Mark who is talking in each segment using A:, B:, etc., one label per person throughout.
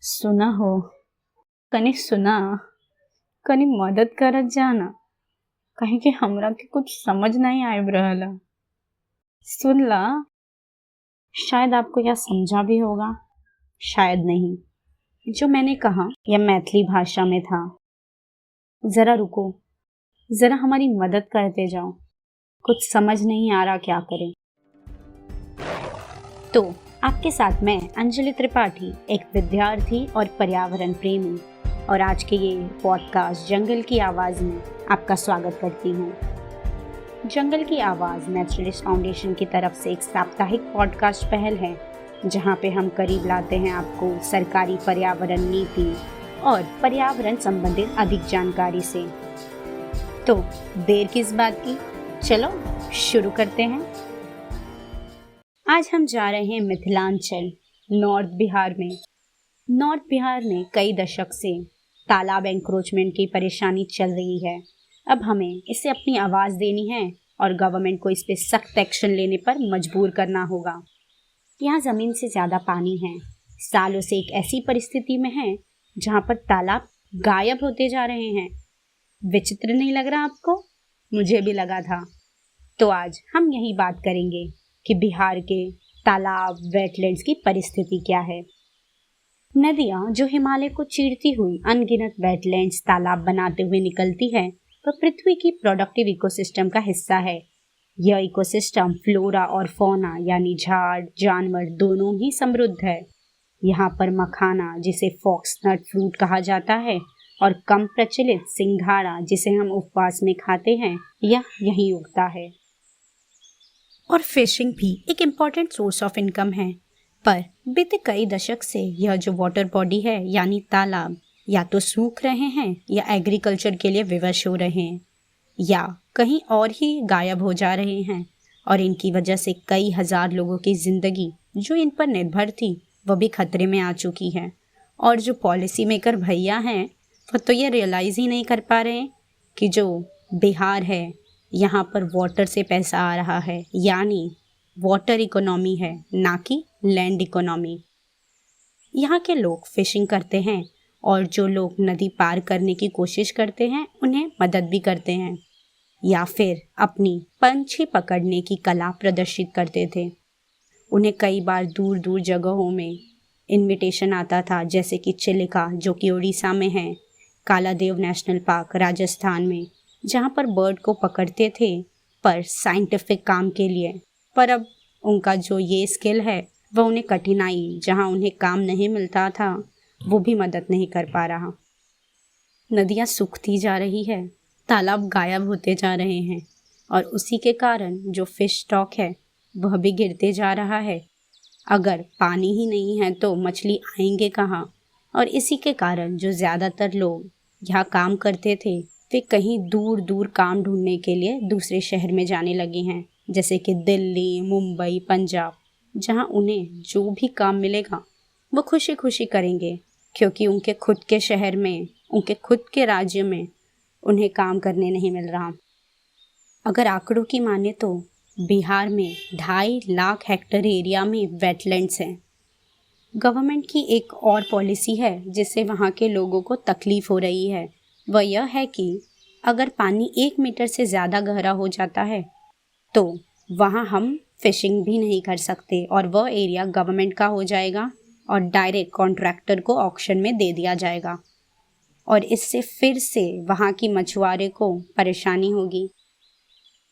A: सुना हो कनी सुना कनी मदद करत जाना कहीं कि हमरा के कुछ समझ नहीं आए रहला। सुन ला, शायद आपको यह समझा भी होगा, शायद नहीं। जो मैंने कहा यह मैथिली भाषा में था। जरा रुको, जरा हमारी मदद करते जाओ, कुछ समझ नहीं आ रहा क्या करें। तो आपके साथ मैं अंजलि त्रिपाठी, एक विद्यार्थी और पर्यावरण प्रेमी, और आज के ये पॉडकास्ट जंगल की आवाज़ में आपका स्वागत करती हूँ। जंगल की आवाज़ नेचुरलिस्ट फाउंडेशन की तरफ से एक साप्ताहिक पॉडकास्ट पहल है, जहाँ पे हम करीब लाते हैं आपको सरकारी पर्यावरण नीति और पर्यावरण संबंधित अधिक जानकारी से। तो देर किस बात की, चलो शुरू करते हैं। आज हम जा रहे हैं मिथिलांचल, नॉर्थ बिहार में। नॉर्थ बिहार में कई दशक से तालाब एंक्रोचमेंट की परेशानी चल रही है। अब हमें इसे अपनी आवाज़ देनी है और गवर्नमेंट को इस पे सख्त एक्शन लेने पर मजबूर करना होगा। यहाँ ज़मीन से ज़्यादा पानी है। सालों से एक ऐसी परिस्थिति में है जहाँ पर तालाब गायब होते जा रहे हैं। विचित्र नहीं लग रहा आपको? मुझे भी लगा था। तो आज हम यही बात करेंगे कि बिहार के तालाब, वेटलैंड्स की परिस्थिति क्या है। नदियाँ जो हिमालय को चीरती हुई अनगिनत वेटलैंड्स, तालाब बनाते हुए निकलती है, वह पृथ्वी की प्रोडक्टिव इकोसिस्टम का हिस्सा है। यह इकोसिस्टम फ्लोरा और फौना यानी झाड़, जानवर दोनों ही समृद्ध है। यहाँ पर मखाना, जिसे फॉक्सनट फ्रूट कहा जाता है, और कम प्रचलित सिंघाड़ा, जिसे हम उपवास में खाते हैं, यह यहीं उगता है। और फिशिंग भी एक इम्पॉर्टेंट सोर्स ऑफ इनकम है। पर बीते कई दशक से यह जो वाटर बॉडी है यानी तालाब, या तो सूख रहे हैं या एग्रीकल्चर के लिए विवश हो रहे हैं, या कहीं और ही गायब हो जा रहे हैं। और इनकी वजह से कई हजार लोगों की ज़िंदगी जो इन पर निर्भर थी, वह भी खतरे में आ चुकी है। और जो पॉलिसी मेकर भैया हैं, वो तो ये रियलाइज़ ही नहीं कर पा रहे हैं कि जो बिहार है, यहाँ पर वाटर से पैसा आ रहा है, यानी वाटर इकोनॉमी है, ना कि लैंड इकोनॉमी। यहाँ के लोग फिशिंग करते हैं, और जो लोग नदी पार करने की कोशिश करते हैं उन्हें मदद भी करते हैं, या फिर अपनी पंछी पकड़ने की कला प्रदर्शित करते थे। उन्हें कई बार दूर दूर जगहों में इनविटेशन आता था, जैसे कि चिलिका, जो कि उड़ीसा में है, कालादेव नेशनल पार्क राजस्थान में, जहाँ पर बर्ड को पकड़ते थे पर साइंटिफिक काम के लिए। पर अब उनका जो ये स्किल है, वह उन्हें कठिनाई, जहाँ उन्हें काम नहीं मिलता था, वो भी मदद नहीं कर पा रहा। नदियाँ सूखती जा रही है, तालाब गायब होते जा रहे हैं, और उसी के कारण जो फिश स्टॉक है वह भी गिरते जा रहा है। अगर पानी ही नहीं है तो मछली आएंगे कहाँ? और इसी के कारण जो ज़्यादातर लोग यहाँ काम करते थे, वे कहीं दूर दूर काम ढूंढने के लिए दूसरे शहर में जाने लगे हैं, जैसे कि दिल्ली, मुंबई, पंजाब, जहाँ उन्हें जो भी काम मिलेगा वो खुशी खुशी करेंगे, क्योंकि उनके खुद के शहर में, उनके खुद के राज्य में उन्हें काम करने नहीं मिल रहा। अगर आंकड़ों की माने तो बिहार में 2.5 लाख हेक्टेयर एरिया में वेटलैंड्स हैं। गवर्नमेंट की एक और पॉलिसी है जिससे वहाँ के लोगों को तकलीफ हो रही है। वह यह है कि अगर पानी 1 मीटर से ज़्यादा गहरा हो जाता है तो वहाँ हम फिशिंग भी नहीं कर सकते, और वह एरिया गवर्नमेंट का हो जाएगा और डायरेक्ट कॉन्ट्रैक्टर को ऑक्शन में दे दिया जाएगा। और इससे फिर से वहाँ की मछुआरे को परेशानी होगी।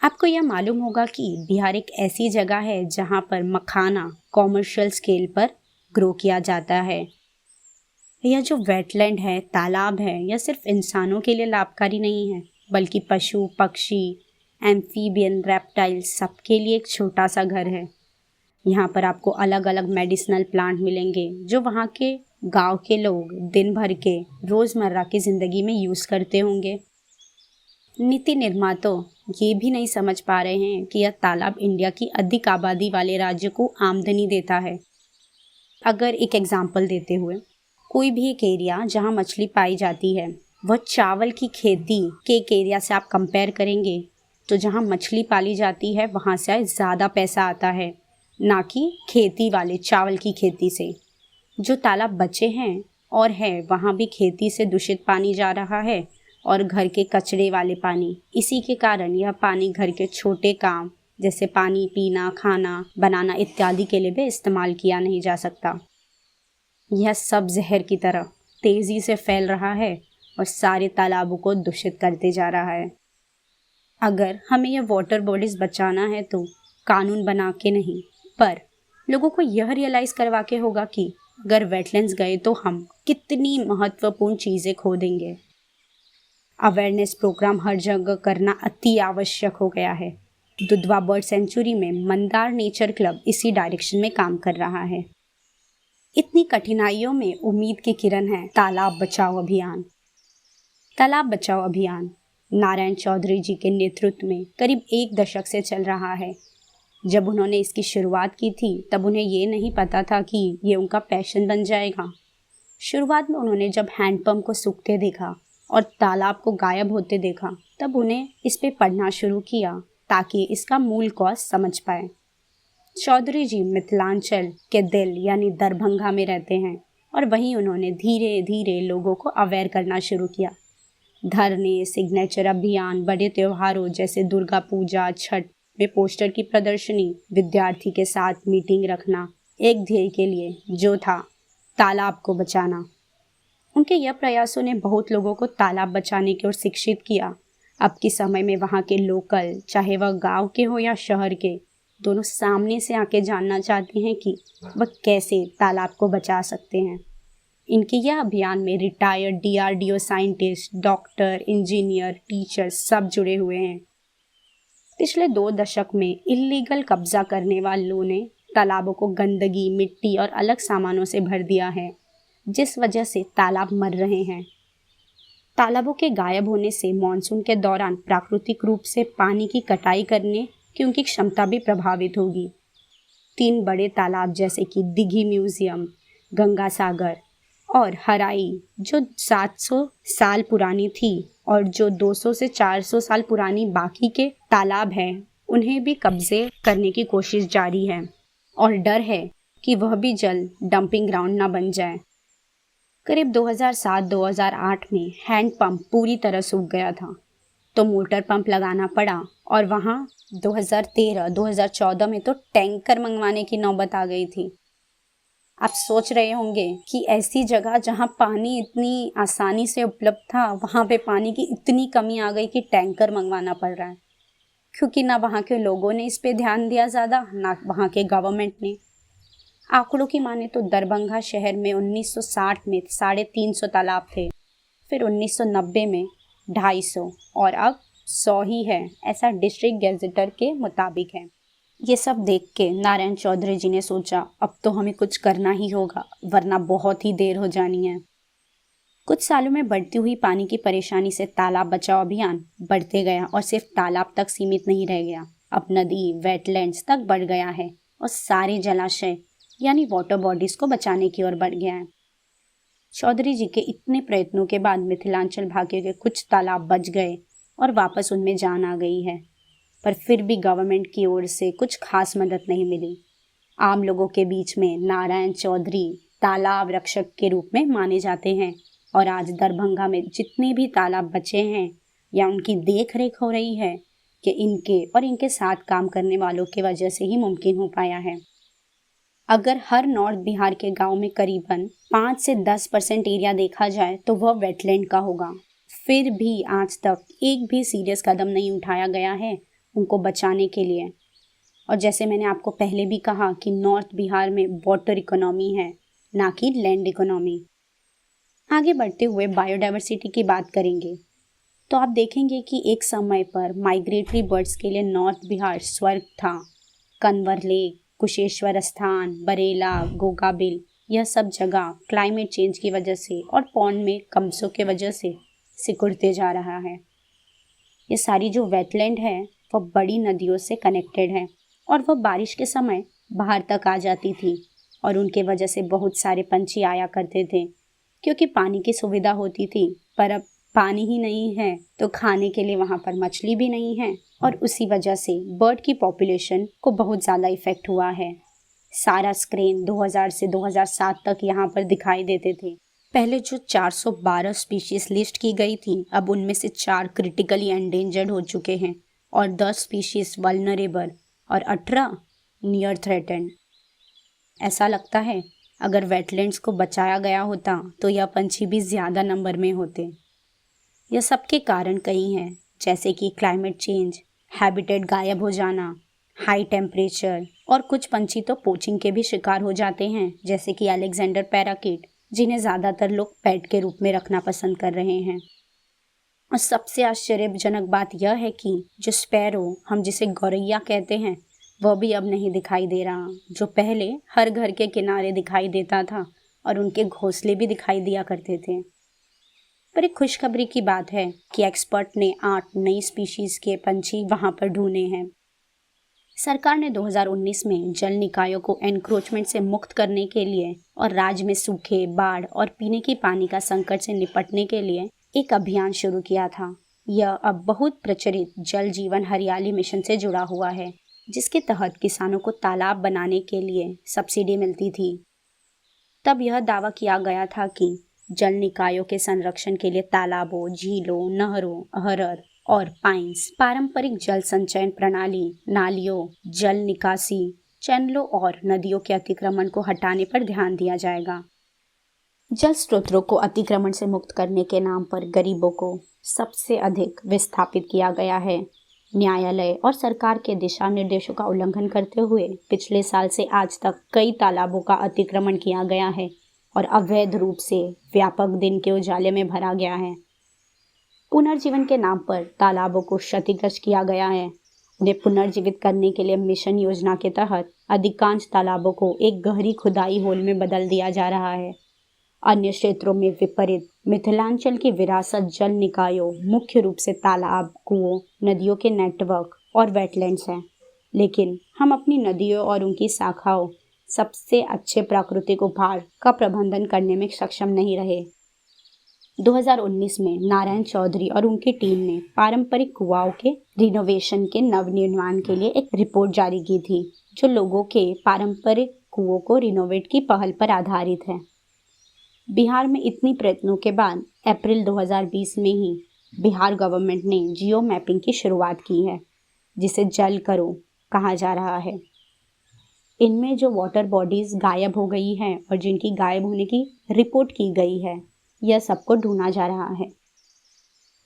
A: आपको यह मालूम होगा कि बिहार एक ऐसी जगह है जहाँ पर मखाना कॉमर्शियल स्केल पर ग्रो किया जाता है। यह जो वेटलैंड है, तालाब है, यह सिर्फ इंसानों के लिए लाभकारी नहीं है, बल्कि पशु, पक्षी, एम्फीबियन, रेप्टाइल्स, सबके लिए एक छोटा सा घर है। यहाँ पर आपको अलग अलग मेडिसिनल प्लांट मिलेंगे जो वहाँ के गांव के लोग दिन भर के रोज़मर्रा की ज़िंदगी में यूज़ करते होंगे। नीति निर्माता ये भी नहीं समझ पा रहे हैं कि यह तालाब इंडिया की अधिक आबादी वाले राज्य को आमदनी देता है। अगर एक एग्जाम्पल देते हुए, कोई भी एक एरिया जहाँ मछली पाई जाती है, वह चावल की खेती के एक एरिया से आप कंपेयर करेंगे तो जहाँ मछली पाली जाती है वहाँ से ज़्यादा पैसा आता है, ना कि खेती वाले चावल की खेती से। जो तालाब बचे हैं और है वहाँ भी खेती से दूषित पानी जा रहा है और घर के कचरे वाले पानी। इसी के कारण यह पानी घर के छोटे काम जैसे पानी पीना, खाना बनाना इत्यादि के लिए भी इस्तेमाल किया नहीं जा सकता। यह सब जहर की तरह तेजी से फैल रहा है और सारे तालाबों को दूषित करते जा रहा है। अगर हमें यह वाटर बॉडीज बचाना है तो कानून बना के नहीं, पर लोगों को यह रियलाइज करवा के होगा कि अगर वेटलैंड्स गए तो हम कितनी महत्वपूर्ण चीज़ें खो देंगे। अवेयरनेस प्रोग्राम हर जगह करना अति आवश्यक हो गया है। दुधवा बर्ड सेंचुरी में मंदार नेचर क्लब इसी डायरेक्शन में काम कर रहा है। इतनी कठिनाइयों में उम्मीद की किरण है तालाब बचाओ अभियान। तालाब बचाओ अभियान नारायण चौधरी जी के नेतृत्व में करीब 1 दशक से चल रहा है। जब उन्होंने इसकी शुरुआत की थी तब उन्हें ये नहीं पता था कि ये उनका पैशन बन जाएगा। शुरुआत में उन्होंने जब हैंडपंप को सूखते देखा और तालाब को गायब होते देखा तब उन्हें इस पे पढ़ना शुरू किया ताकि इसका मूल कॉज समझ पाए। चौधरी जी मिथिलांचल के दिल यानी दरभंगा में रहते हैं और वहीं उन्होंने धीरे धीरे लोगों को अवेयर करना शुरू किया। धरने, सिग्नेचर अभियान, बड़े त्योहारों जैसे दुर्गा पूजा, छठ में पोस्टर की प्रदर्शनी, विद्यार्थी के साथ मीटिंग रखना, एक ध्येय के लिए जो था तालाब को बचाना। उनके यह प्रयासों ने बहुत लोगों को तालाब बचाने की ओर शिक्षित किया। अब के समय में वहाँ के लोकल, चाहे वह गांव के हो या शहर के, दोनों सामने से आके जानना चाहते हैं कि वह कैसे तालाब को बचा सकते हैं। इनके यह अभियान में retired DRDO scientist, doctor, engineer, teacher सब जुड़े हुए हैं। पिछले 2 दशक में इल्लीगल कब्जा करने वालों ने तालाबों को गंदगी, मिट्टी और अलग सामानों से भर दिया है, जिस वजह से तालाब मर रहे हैं। तालाबों के गायब होने से मानसून के दौरान प्राकृतिक रूप से पानी की कटाई करने की उनकी क्षमता भी प्रभावित होगी। 3 बड़े तालाब जैसे कि दिघी म्यूजियम, गंगा सागर और हराई जो 700 साल पुरानी थी और जो 200 से 400 साल पुरानी बाकी के तालाब हैं, उन्हें भी कब्जे करने की कोशिश जारी है और डर है कि वह भी जल्द डंपिंग ग्राउंड ना बन जाए। करीब 2007-2008 में हैंडपंप पूरी तरह सूख गया था तो मोटर पंप लगाना पड़ा और वहाँ 2013-2014 में तो टैंकर मंगवाने की नौबत आ गई थी। आप सोच रहे होंगे कि ऐसी जगह जहाँ पानी इतनी आसानी से उपलब्ध था वहाँ पे पानी की इतनी कमी आ गई कि टैंकर मंगवाना पड़ रहा है, क्योंकि ना वहाँ के लोगों ने इस पे ध्यान दिया ज़्यादा, ना वहाँ के गवर्नमेंट ने। आंकड़ों की माने तो दरभंगा शहर में 1960 में 350 तालाब थे, फिर 1990 में 250 और अब 100 ही है, ऐसा डिस्ट्रिक्ट गैजेटर के मुताबिक है। ये सब देख के नारायण चौधरी जी ने सोचा अब तो हमें कुछ करना ही होगा वरना बहुत ही देर हो जानी है। कुछ सालों में बढ़ती हुई पानी की परेशानी से तालाब बचाओ अभियान बढ़ते गया और सिर्फ तालाब तक सीमित नहीं रह गया, अब नदी, वेटलैंड्स तक बढ़ गया है और सारे जलाशय यानी वाटर बॉडीज को बचाने की ओर बढ़ गया है। चौधरी जी के इतने प्रयत्नों के बाद मिथिलांचल भाग्य के कुछ तालाब बच गए और वापस उनमें जान आ गई है, पर फिर भी गवर्नमेंट की ओर से कुछ खास मदद नहीं मिली। आम लोगों के बीच में नारायण चौधरी तालाब रक्षक के रूप में माने जाते हैं और आज दरभंगा में जितने भी तालाब बचे हैं या उनकी देख रेख हो रही है कि इनके और इनके साथ काम करने वालों की वजह से ही मुमकिन हो पाया है। अगर हर नॉर्थ बिहार के गांव में करीबन 5 से 10% एरिया देखा जाए तो वह वेटलैंड का होगा, फिर भी आज तक एक भी सीरियस कदम नहीं उठाया गया है उनको बचाने के लिए। और जैसे मैंने आपको पहले भी कहा कि नॉर्थ बिहार में वाटर इकोनॉमी है, ना कि लैंड इकोनॉमी। आगे बढ़ते हुए बायोडाइवर्सिटी की बात करेंगे तो आप देखेंगे कि एक समय पर माइग्रेटरी बर्ड्स के लिए नॉर्थ बिहार स्वर्ग था। कन्वर लेक, कुशेश्वर स्थान, बरेला, गोगाबिल, यह सब जगह क्लाइमेट चेंज की वजह से और पौंड में कमसों के वजह से सिकुड़ते जा रहा है। ये सारी जो वेटलैंड है वह बड़ी नदियों से कनेक्टेड है और वह बारिश के समय बाहर तक आ जाती थी और उनके वजह से बहुत सारे पंछी आया करते थे क्योंकि पानी की सुविधा होती थी। पर अब पानी ही नहीं है तो खाने के लिए वहाँ पर मछली भी नहीं है और उसी वजह से बर्ड की पॉपुलेशन को बहुत ज़्यादा इफ़ेक्ट हुआ है। सारा स्क्रीन 2000 से 2007 तक यहाँ पर दिखाई देते थे पहले जो 412 स्पीशीज लिस्ट की गई थी, अब उनमें से 4 क्रिटिकली एंडेंजर्ड हो चुके हैं और 10 स्पीशीज वल्नरेबल और 18 नियर थ्रेटेंड। ऐसा लगता है अगर वेटलैंड्स को बचाया गया होता तो यह पंछी भी ज़्यादा नंबर में होते। यह सबके कारण कई हैं, जैसे कि क्लाइमेट चेंज, हैबिटेट गायब हो जाना, हाई टेम्परेचर, और कुछ पंछी तो पोचिंग के भी शिकार हो जाते हैं, जैसे कि अलेक्जेंडर पैराकीट, जिन्हें ज़्यादातर लोग पेट के रूप में रखना पसंद कर रहे हैं। और सबसे आश्चर्यजनक बात यह है कि जो स्पैरो, हम जिसे गौरैया कहते हैं, वह भी अब नहीं दिखाई दे रहा, जो पहले हर घर के किनारे दिखाई देता था और उनके घोंसले भी दिखाई दिया करते थे। पर एक खुशखबरी की बात है कि एक्सपर्ट ने 8 नई स्पीशीज के पंछी वहां पर ढूंढे हैं। सरकार ने 2019 में जल निकायों को एनक्रोचमेंट से मुक्त करने के लिए और राज्य में सूखे, बाढ़ और पीने की पानी का संकट से निपटने के लिए एक अभियान शुरू किया था। यह अब बहुत प्रचलित जल जीवन हरियाली मिशन से जुड़ा हुआ है, जिसके तहत किसानों को तालाब बनाने के लिए सब्सिडी मिलती थी। तब यह दावा किया गया था कि जल निकायों के संरक्षण के लिए तालाबों, झीलों, नहरों, अहरर और पाइन्स, पारंपरिक जल संचयन प्रणाली, नालियों, जल निकासी चैनलों और नदियों के अतिक्रमण को हटाने पर ध्यान दिया जाएगा। जल स्रोतों को अतिक्रमण से मुक्त करने के नाम पर गरीबों को सबसे अधिक विस्थापित किया गया है। न्यायालय और सरकार के दिशा निर्देशों का उल्लंघन करते हुए पिछले साल से आज तक कई तालाबों का अतिक्रमण किया गया है और अवैध रूप से व्यापक दिन के उजाले में भरा गया है। पुनर्जीवन के नाम पर तालाबों को क्षतिग्रस्त किया गया है। उन्हें पुनर्जीवित करने के लिए मिशन योजना के तहत अधिकांश तालाबों को एक गहरी खुदाई होल में बदल दिया जा रहा है। अन्य क्षेत्रों में विपरीत मिथिलांचल की विरासत जल निकायों मुख्य रूप से तालाब, कुओं, नदियों के नेटवर्क और वेटलैंड्स हैं। लेकिन हम अपनी नदियों और उनकी शाखाओं सबसे अच्छे प्राकृतिक उपहार का प्रबंधन करने में सक्षम नहीं रहे। 2019 में नारायण चौधरी और उनकी टीम ने पारंपरिक कुआओं के रिनोवेशन के नवनिर्माण के लिए एक रिपोर्ट जारी की थी, जो लोगों के पारंपरिक कुओं को रिनोवेट की पहल पर आधारित है। बिहार में इतनी प्रयत्नों के बाद अप्रैल 2020 में ही बिहार गवर्नमेंट ने जियो मैपिंग की शुरुआत की है, जिसे जल करो कहा जा रहा है। इनमें जो वाटर बॉडीज गायब हो गई हैं और जिनकी गायब होने की रिपोर्ट की गई है, यह सबको ढूंढा जा रहा है।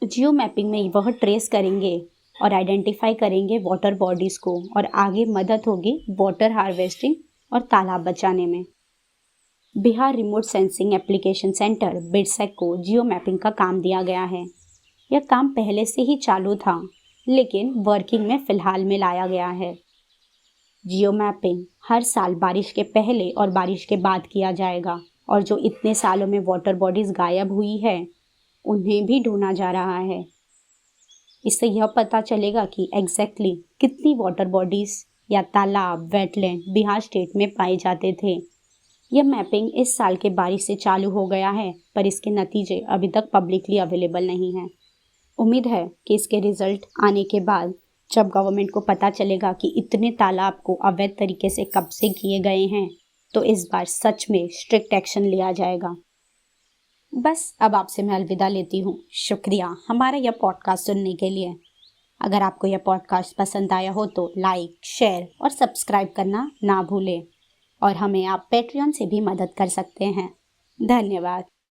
A: जियो मैपिंग में वह ट्रेस करेंगे और आइडेंटिफाई करेंगे वाटर बॉडीज़ को, और आगे मदद होगी वाटर हार्वेस्टिंग और तालाब बचाने में। Bihar remote sensing application centre BIRSAC को जियो मैपिंग का काम दिया गया है। यह काम पहले से ही चालू था, लेकिन वर्किंग में फ़िलहाल में लाया गया है। जियो मैपिंग हर साल बारिश के पहले और बारिश के बाद किया जाएगा, और जो इतने सालों में वाटर बॉडीज़ गायब हुई है उन्हें भी ढूंढा जा रहा है। इससे यह पता चलेगा कि एग्जैक्टली कितनी वाटर बॉडीज़ या तालाब, वेटलैंड बिहार स्टेट में पाए जाते थे। यह मैपिंग इस साल के बारिश से चालू हो गया है, पर इसके नतीजे अभी तक पब्लिकली अवेलेबल नहीं हैं। उम्मीद है कि इसके रिजल्ट आने के बाद जब गवर्नमेंट को पता चलेगा कि इतने तालाब को अवैध तरीके से कब्जे किए गए हैं, तो इस बार सच में स्ट्रिक्ट एक्शन लिया जाएगा। बस अब आपसे मैं अलविदा लेती हूँ। शुक्रिया हमारा यह पॉडकास्ट सुनने के लिए। अगर आपको यह पॉडकास्ट पसंद आया हो तो लाइक, शेयर और सब्सक्राइब करना ना भूलें, और हमें आप पैट्रियन से भी मदद कर सकते हैं। धन्यवाद।